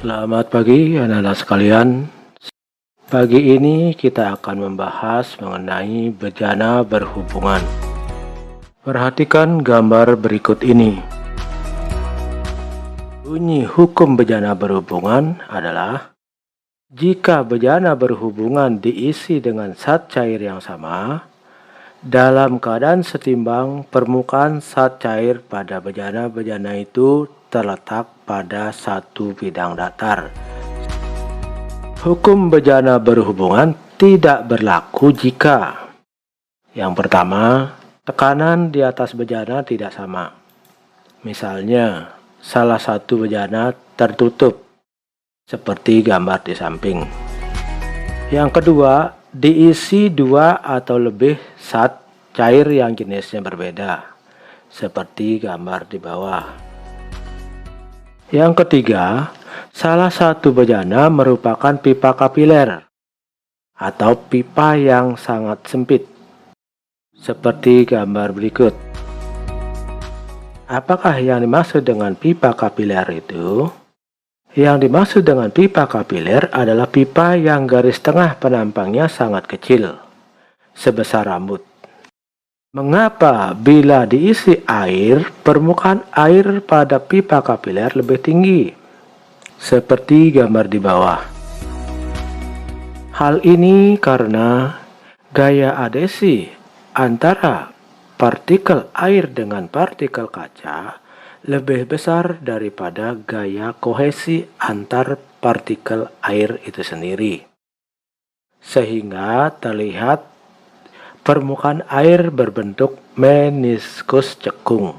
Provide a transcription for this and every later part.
Selamat pagi anak-anak sekalian. Pagi ini kita akan membahas mengenai bejana berhubungan. Perhatikan gambar berikut ini. Bunyi hukum bejana berhubungan adalah jika bejana berhubungan diisi dengan zat cair yang sama, dalam keadaan setimbang, permukaan zat cair pada bejana-bejana itu terletak pada satu bidang datar. Hukum bejana berhubungan tidak berlaku jika yang pertama, tekanan di atas bejana tidak sama. Misalnya, salah satu bejana tertutup, seperti gambar di samping. Yang kedua, diisi dua atau lebih zat cair yang jenisnya berbeda, seperti gambar di bawah. Yang ketiga, salah satu bejana merupakan pipa kapiler atau pipa yang sangat sempit, seperti gambar berikut. Apakah yang dimaksud dengan pipa kapiler itu? Yang dimaksud dengan pipa kapiler adalah pipa yang garis tengah penampangnya sangat kecil, sebesar rambut. Mengapa bila diisi air, permukaan air pada pipa kapiler lebih tinggi? Seperti gambar di bawah. Hal ini karena gaya adhesi antara partikel air dengan partikel kaca lebih besar daripada gaya kohesi antar partikel air itu sendiri. Sehingga terlihat permukaan air berbentuk meniskus cekung.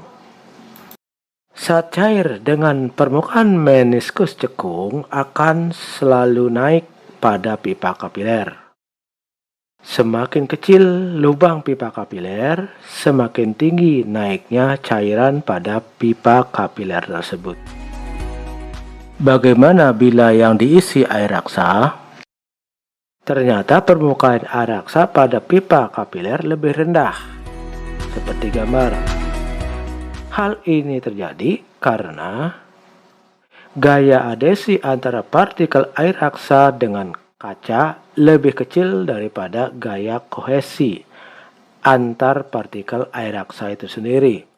Zat cair dengan permukaan meniskus cekung akan selalu naik pada pipa kapiler. Semakin kecil lubang pipa kapiler, semakin tinggi naiknya cairan pada pipa kapiler tersebut. Bagaimana bila yang diisi air raksa? Ternyata permukaan air raksa pada pipa kapiler lebih rendah, seperti gambar. Hal ini terjadi karena gaya adhesi antara partikel air raksa dengan kaca lebih kecil daripada gaya kohesi antar partikel air raksa itu sendiri,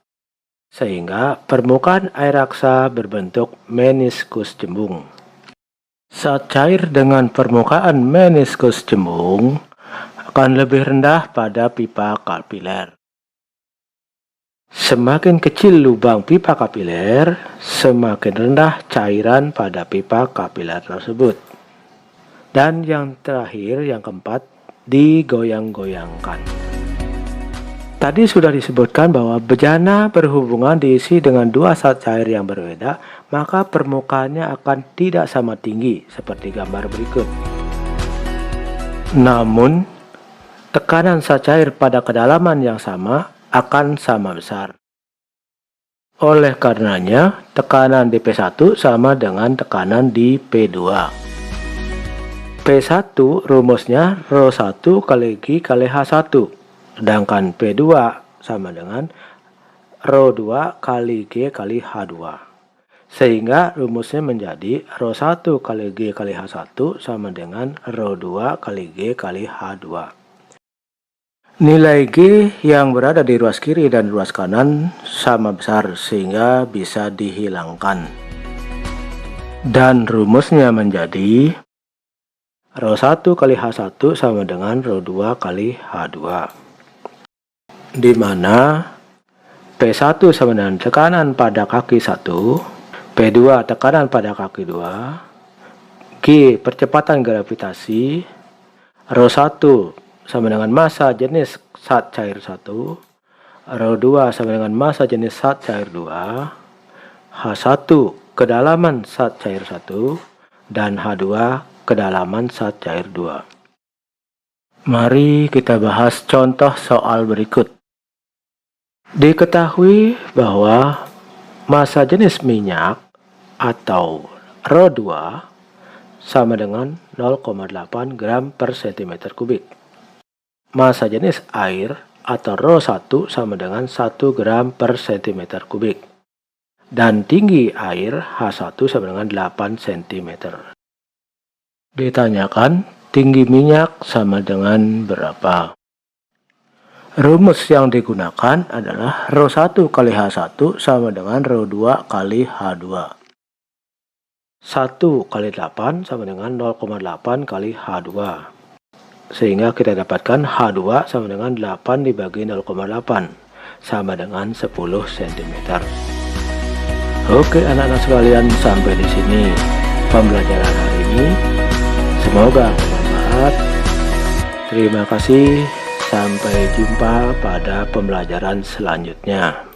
sehingga permukaan air raksa berbentuk meniskus cembung. Zat cair dengan permukaan meniskus cembung akan lebih rendah pada pipa kapiler. Semakin kecil lubang pipa kapiler, semakin rendah cairan pada pipa kapiler tersebut. Dan yang terakhir, yang keempat, digoyang-goyangkan. Tadi sudah disebutkan bahwa bejana berhubungan diisi dengan dua zat cair yang berbeda, maka permukaannya akan tidak sama tinggi, seperti gambar berikut. Namun, tekanan zat cair pada kedalaman yang sama akan sama besar. Oleh karenanya, tekanan di P1 sama dengan tekanan di P2. P1 rumusnya ρ1 kali G kali H1. Sedangkan P2 sama dengan ρ2 kali G kali H2. Sehingga rumusnya menjadi ρ1 kali G kali H1 sama dengan ρ2 kali G kali H2. Nilai G yang berada di ruas kiri dan ruas kanan sama besar sehingga bisa dihilangkan. Dan rumusnya menjadi ρ1 kali H1 sama dengan ρ2 kali H2. Di mana P1 sama dengan tekanan pada kaki 1, P2 tekanan pada kaki 2, G percepatan gravitasi, ρ1 sama dengan massa jenis zat cair 1, ρ2 sama dengan massa jenis zat cair 2, H1 kedalaman zat cair 1, dan H2 kedalaman zat cair 2. Mari kita bahas contoh soal berikut. Diketahui bahwa massa jenis minyak atau ρ2 sama dengan 0,8 gram per cm kubik. Massa jenis air atau ρ1 sama dengan 1 gram per cm kubik. dan tinggi air H1 sama dengan 8 cm. Ditanyakan tinggi minyak sama dengan berapa? Rumus yang digunakan adalah ρ1 kali H1 sama dengan ρ2 kali H2. 1 kali 8 sama dengan 0,8 kali H2. Sehingga kita dapatkan H2 sama dengan 8 dibagi 0,8 sama dengan 10 cm. Oke anak-anak sekalian, sampai di sini pembelajaran hari ini. Semoga bermanfaat. Terima kasih. Sampai jumpa pada pembelajaran selanjutnya.